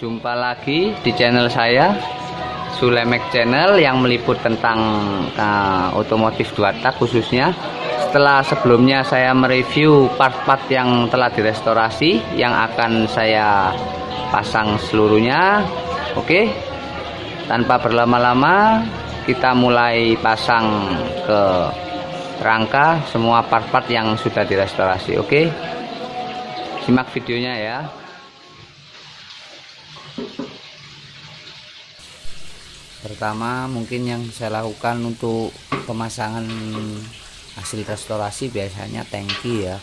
Jumpa lagi di channel saya, Sulemek Channel, yang meliput tentang otomotif 2 tak khususnya. Setelah sebelumnya saya mereview part-part yang telah direstorasi, yang akan saya pasang seluruhnya. Oke, tanpa berlama-lama kita mulai pasang ke rangka semua part-part yang sudah direstorasi. Oke, simak videonya ya. Pertama mungkin yang saya lakukan untuk pemasangan hasil restorasi biasanya tangki ya.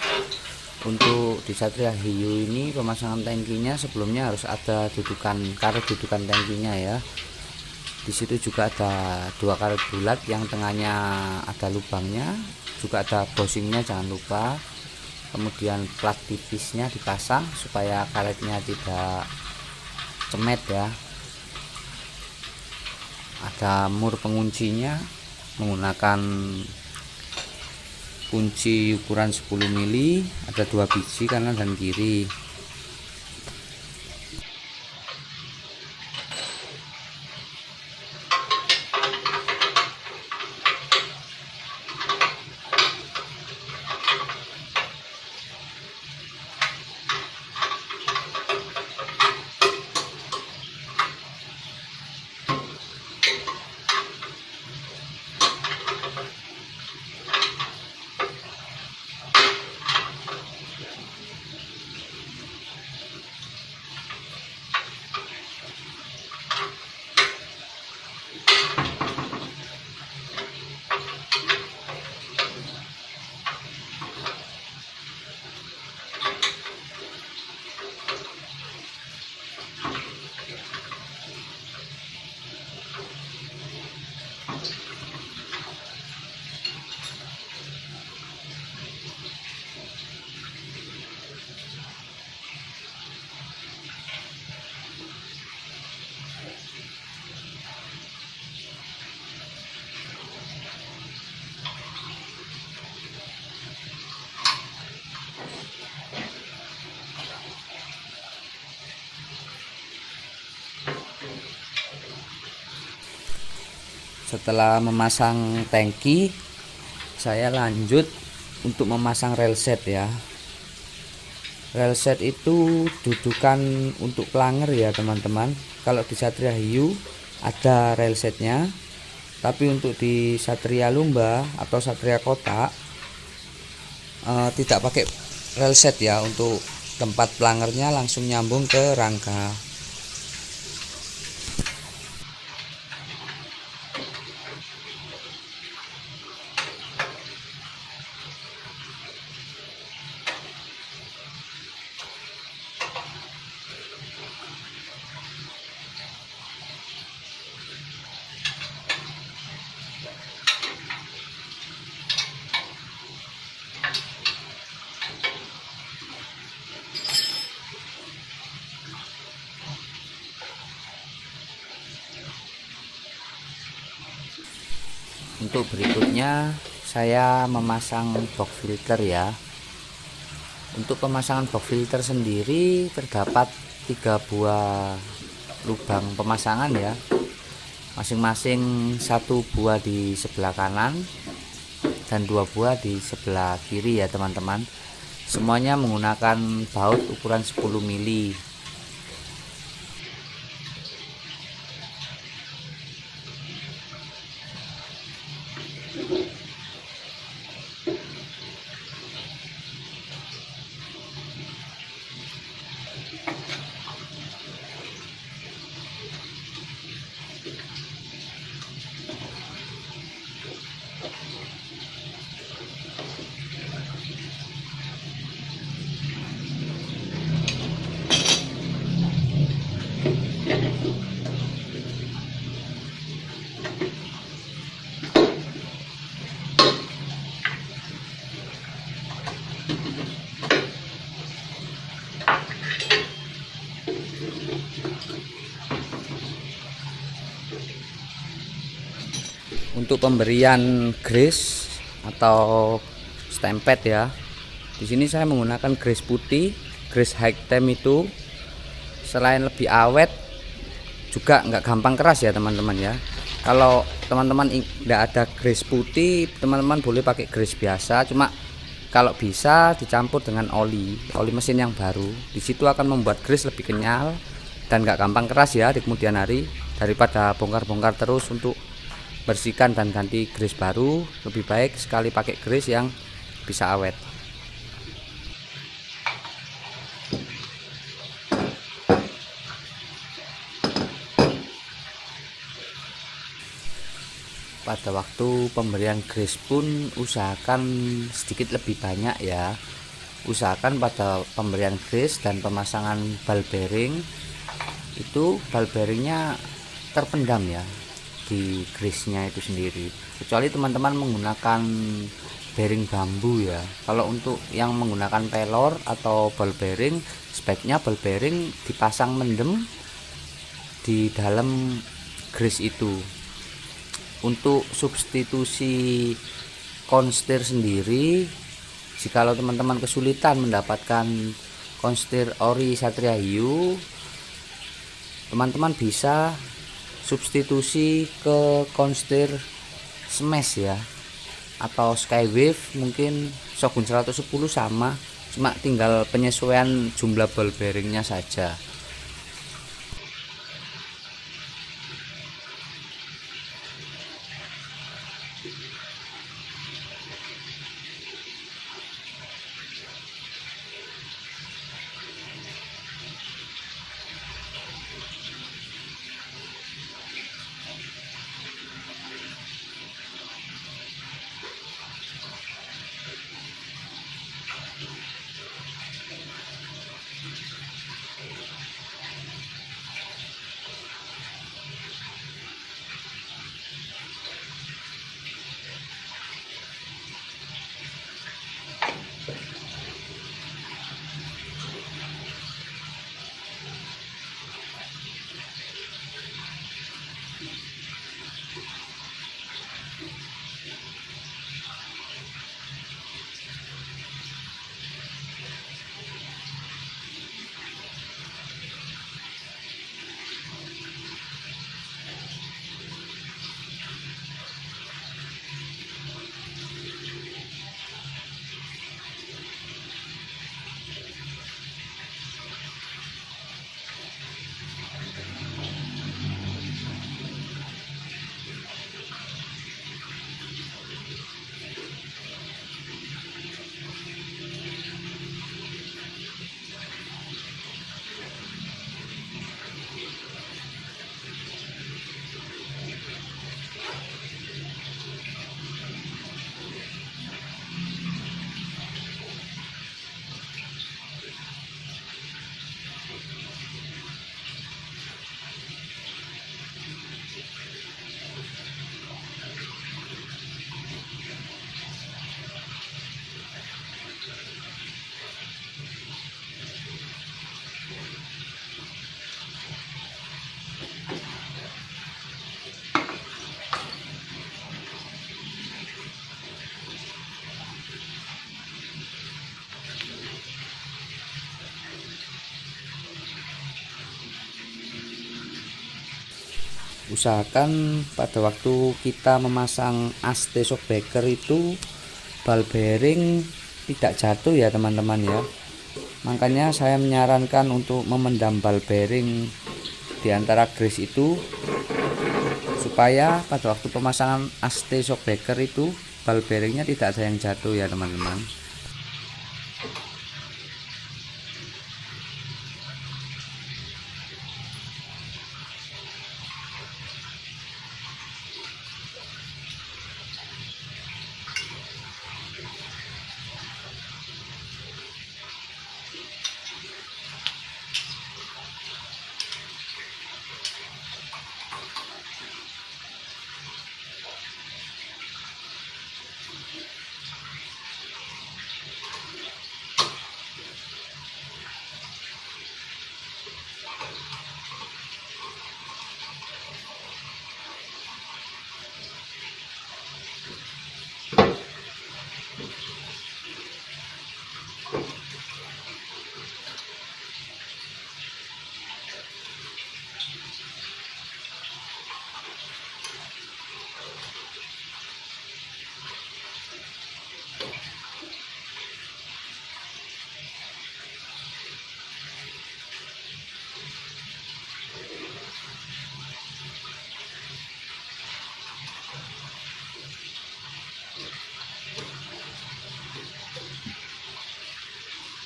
Untuk di Satria Hiyu ini pemasangan tangkinya sebelumnya harus ada karet dudukan tangkinya ya. Di situ juga ada 2 karet bulat yang tengahnya ada lubangnya, juga ada bosingnya jangan lupa. Kemudian plat tipisnya dipasang supaya karetnya tidak cemet ya. Ada mur penguncinya menggunakan kunci ukuran 10 mili, ada 2 biji kanan dan kiri. Setelah memasang tangki, saya lanjut untuk memasang railset ya. Railset itu dudukan untuk planger ya teman-teman. Kalau di Satria Hiyu ada railsetnya, tapi untuk di Satria Lumba atau Satria Kota tidak pakai railset ya. Untuk tempat plangernya langsung nyambung ke rangka. Untuk berikutnya saya memasang box filter ya. Untuk pemasangan box filter sendiri terdapat 3 buah lubang pemasangan ya, masing-masing 1 buah di sebelah kanan dan 2 buah di sebelah kiri ya teman-teman. Semuanya menggunakan baut ukuran 10 mili. Untuk pemberian grease atau stempet ya, di sini saya menggunakan grease putih, grease high temp itu selain lebih awet juga nggak gampang keras ya teman-teman ya. Kalau teman-teman nggak ada grease putih, teman-teman boleh pakai grease biasa, cuma kalau bisa dicampur dengan oli mesin yang baru. Di situ akan membuat grease lebih kenyal dan nggak gampang keras ya di kemudian hari, daripada bongkar-bongkar terus untuk bersihkan dan ganti grease baru. Lebih baik sekali pakai grease yang bisa awet. Pada waktu pemberian grease pun usahakan sedikit lebih banyak ya. Usahakan pada pemberian grease dan pemasangan bal bearing itu bal bearingnya terpendam ya di grease-nya itu sendiri, kecuali teman-teman menggunakan bearing bambu ya. Kalau untuk yang menggunakan pelor atau bal bearing, sebaiknya bal bearing dipasang mendem di dalam grease itu. Untuk substitusi konstir sendiri, jikalau teman-teman kesulitan mendapatkan konstir ori Satria Hiu, teman-teman bisa substitusi ke konstir smash ya, atau skywave. Mungkin Shogun 110 sama, cuma tinggal penyesuaian jumlah ball bearingnya saja. Usahakan pada waktu kita memasang aste shockbreaker itu bal bearing tidak jatuh ya teman-teman ya. Makanya saya menyarankan untuk memendam bal bearing di antara grease itu, supaya pada waktu pemasangan aste shockbreaker itu bal bearingnya tidak ada yang jatuh ya teman-teman.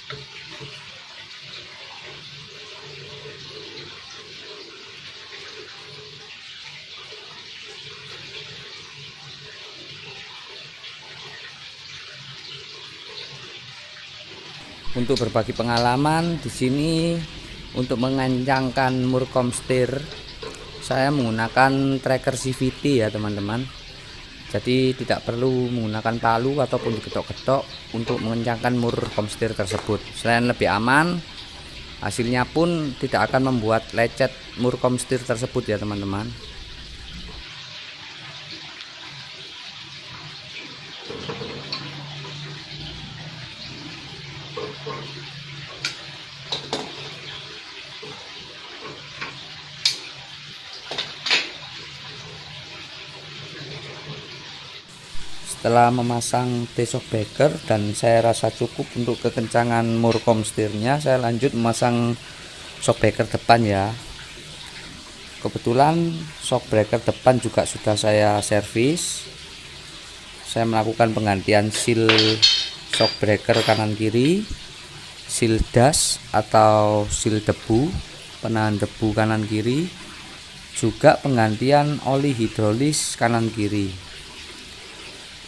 Untuk berbagi pengalaman di sini, untuk mengencangkan mur komstir saya menggunakan tracker CVT ya teman-teman. Jadi tidak perlu menggunakan palu ataupun diketok-ketok untuk mengencangkan mur komstir tersebut. Selain lebih aman, hasilnya pun tidak akan membuat lecet mur komstir tersebut ya teman-teman. Setelah memasang T-shock breaker dan saya rasa cukup untuk kekencangan mur komstirnya, saya lanjut memasang shock breaker depan ya. Kebetulan shock breaker depan juga sudah saya servis. Saya melakukan penggantian seal shock breaker kanan kiri, seal dust atau seal debu, penahan debu kanan kiri, juga penggantian oli hidrolis kanan kiri.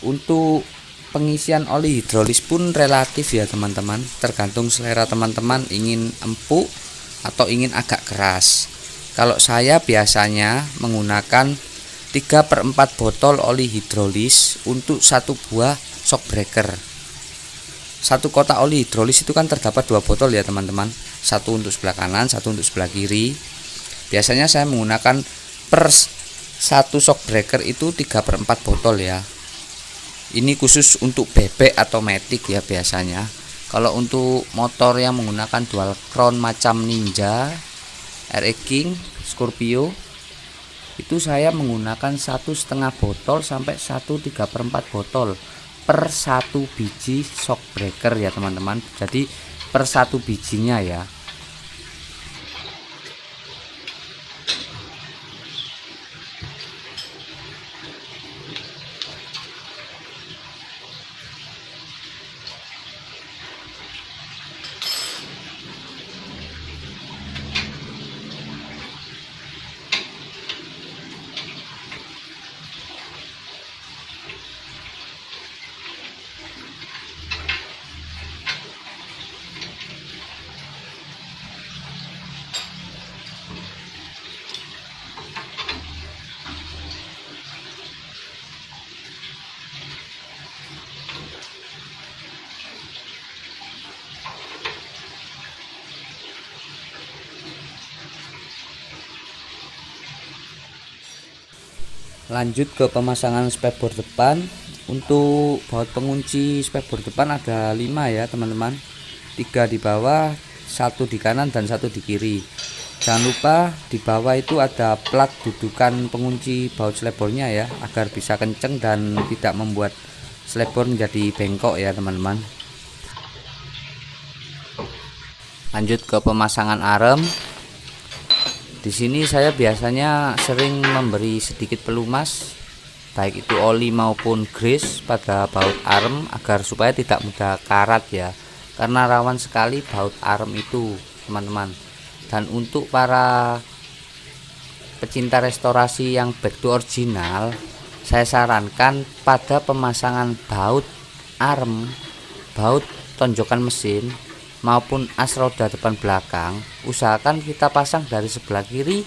Untuk pengisian oli hidrolis pun relatif ya teman-teman, tergantung selera teman-teman ingin empuk atau ingin agak keras. Kalau saya biasanya menggunakan 3/4 botol oli hidrolis untuk satu buah shock breaker. Satu kotak oli hidrolis itu kan terdapat 2 botol ya teman-teman, satu untuk sebelah kanan, satu untuk sebelah kiri. Biasanya saya menggunakan per satu shock breaker itu 3/4 botol ya. Ini khusus untuk bebek atau matic ya biasanya. Kalau untuk motor yang menggunakan dual crown macam Ninja, RX King, Scorpio, itu saya menggunakan 1,5 botol sampai 1/3/4 botol per satu biji shock breaker ya teman-teman. Jadi per satu bijinya ya. Lanjut ke pemasangan spakbor depan. Untuk baut pengunci spakbor depan ada 5 ya teman-teman, 3 di bawah, 1 di kanan dan 1 di kiri. Jangan lupa di bawah itu ada plat dudukan pengunci baut slebbornya ya, agar bisa kenceng dan tidak membuat slebor menjadi bengkok ya teman-teman. Lanjut ke pemasangan arem. Di sini saya biasanya sering memberi sedikit pelumas, baik itu oli maupun grease pada baut arem agar supaya tidak mudah karat ya, karena rawan sekali baut arem itu teman-teman. Dan untuk para pecinta restorasi yang back to original, saya sarankan pada pemasangan baut arem, baut tonjokan mesin maupun as roda depan belakang, usahakan kita pasang dari sebelah kiri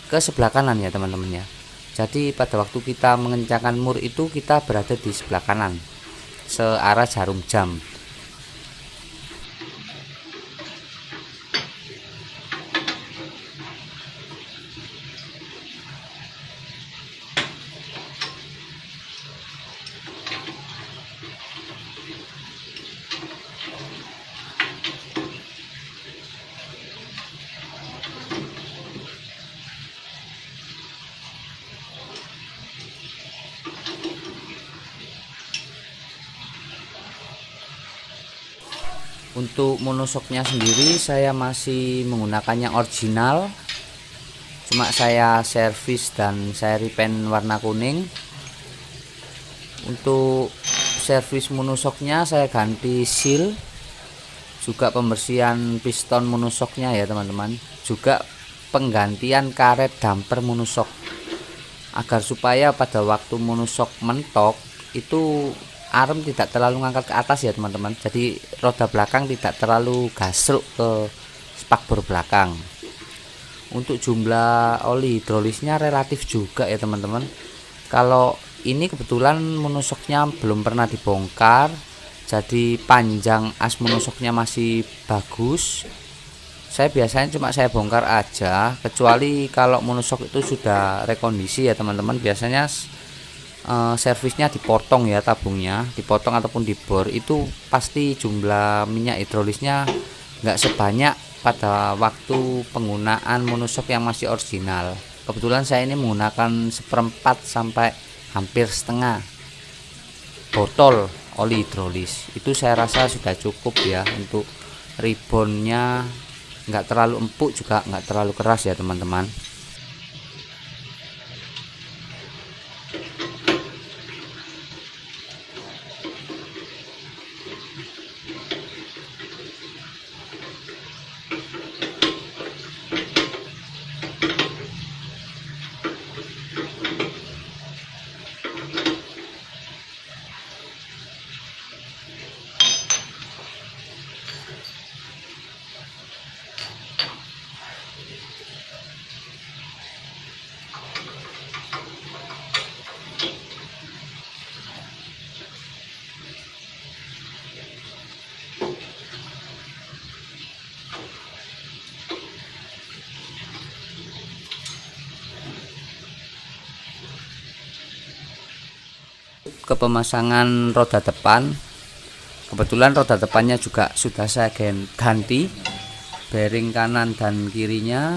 ke sebelah kanan ya teman-teman ya. Jadi pada waktu kita mengencangkan mur itu kita berada di sebelah kanan, searah jarum jam. Untuk monoshocknya sendiri saya masih menggunakannya original, cuma saya servis dan saya repaint warna kuning. Untuk servis monoshocknya saya ganti seal juga pembersihan piston monosoknya ya teman-teman, juga penggantian karet damper monosok, agar supaya pada waktu monosok mentok itu arem tidak terlalu ngangkat ke atas ya teman-teman, jadi roda belakang tidak terlalu gasruk ke spakbor belakang. Untuk jumlah oli hidrolisnya relatif juga ya teman-teman. Kalau ini kebetulan monosoknya belum pernah dibongkar, jadi panjang as monosoknya masih bagus. Saya biasanya cuma saya bongkar aja, kecuali kalau monosok itu sudah rekondisi ya teman-teman. Biasanya servisnya dipotong ya, tabungnya dipotong ataupun dibor, itu pasti jumlah minyak hidrolisnya nggak sebanyak pada waktu penggunaan monosok yang masih original. Kebetulan saya ini menggunakan seperempat sampai hampir setengah botol oli hidrolis, itu saya rasa sudah cukup ya. Untuk ribonnya nggak terlalu empuk juga nggak terlalu keras ya teman-teman. Ke pemasangan roda depan, kebetulan roda depannya juga sudah saya ganti bearing kanan dan kirinya,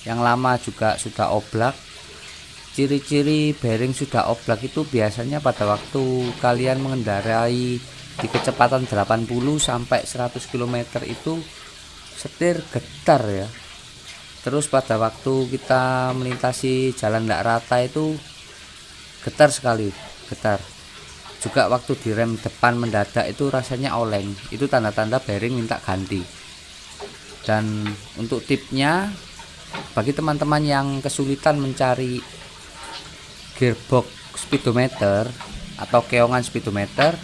yang lama juga sudah oblak. Ciri-ciri bearing sudah oblak itu biasanya pada waktu kalian mengendarai di kecepatan 80 sampai 100 km itu setir getar ya. Terus pada waktu kita melintasi jalan tidak rata itu getar sekali, getar. Juga waktu direm depan mendadak itu rasanya oleng, itu tanda-tanda bearing minta ganti. Dan untuk tipsnya, bagi teman-teman yang kesulitan mencari gearbox speedometer atau keongan speedometer,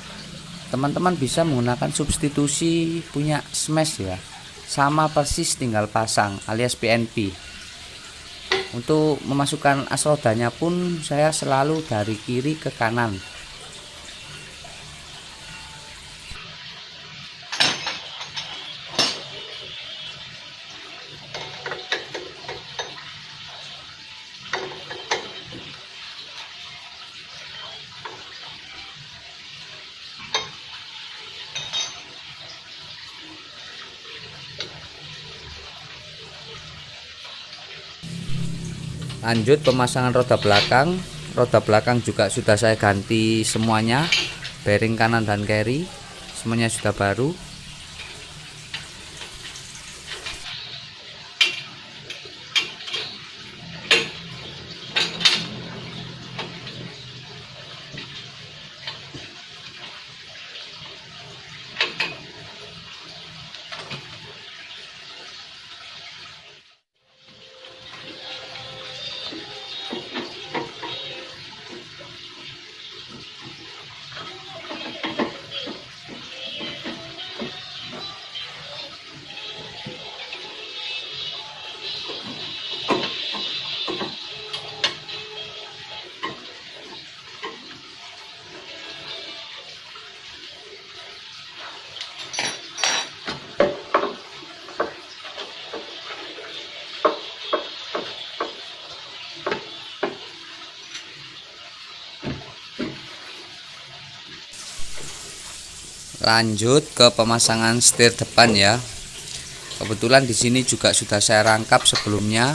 teman-teman bisa menggunakan substitusi punya Smash ya, sama persis tinggal pasang alias PNP. Untuk memasukkan as rodanya pun saya selalu dari kiri ke kanan. Lanjut pemasangan roda belakang. Roda belakang juga sudah saya ganti semuanya, bearing kanan dan kiri semuanya sudah baru. Lanjut ke pemasangan setir depan ya. Kebetulan di sini juga sudah saya rangkap sebelumnya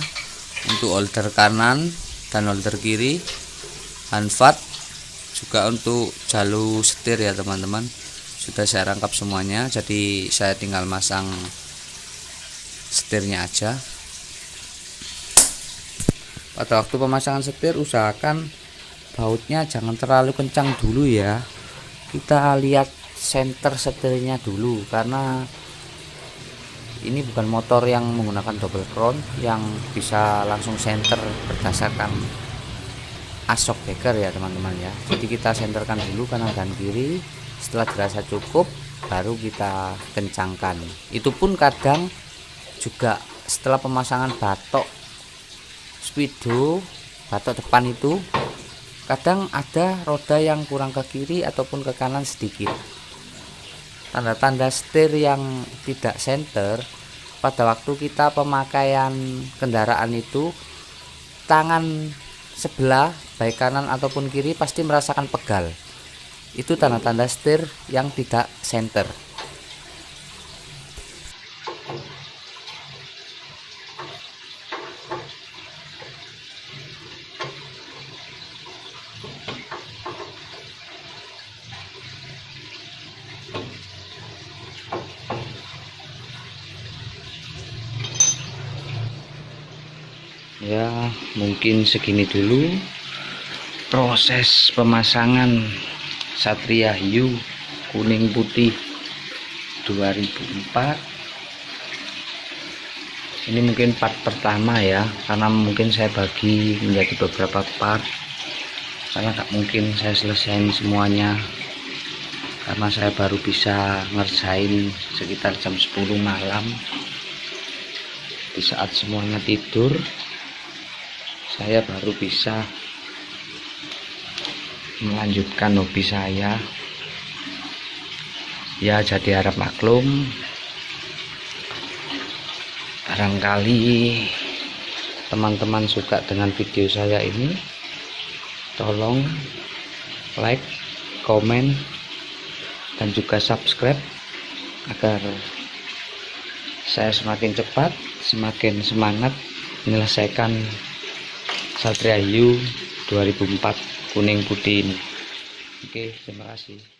untuk holder kanan dan holder kiri, hanvat juga untuk jalur setir ya teman-teman. Sudah saya rangkap semuanya, jadi saya tinggal masang setirnya aja. Pada waktu pemasangan setir usahakan bautnya jangan terlalu kencang dulu ya. Kita lihat senter setirnya dulu, karena ini bukan motor yang menggunakan double crown yang bisa langsung senter berdasarkan asok breaker ya teman-teman ya. Jadi kita senterkan dulu kanan dan kiri, setelah dirasa cukup baru kita kencangkan. Itu pun kadang juga setelah pemasangan batok speedo, batok depan itu kadang ada roda yang kurang ke kiri ataupun ke kanan sedikit. Tanda-tanda setir yang tidak senter pada waktu kita pemakaian kendaraan itu, tangan sebelah baik kanan ataupun kiri pasti merasakan pegal. Itu tanda-tanda setir yang tidak senter. Ya, mungkin segini dulu proses pemasangan Satria Hiyu kuning putih 2004. Ini mungkin part pertama ya, karena mungkin saya bagi menjadi beberapa part, karena tak mungkin saya selesaiin semuanya, karena saya baru bisa ngerjain sekitar jam 10 malam. Di saat semuanya tidur, saya baru bisa melanjutkan hobi saya ya. Jadi harap maklum, barangkali teman-teman suka dengan video saya ini, tolong like, komen, dan juga subscribe agar saya semakin cepat, semakin semangat menyelesaikan Satria Hiyu 2004 kuning putih ini. Oke, terima kasih.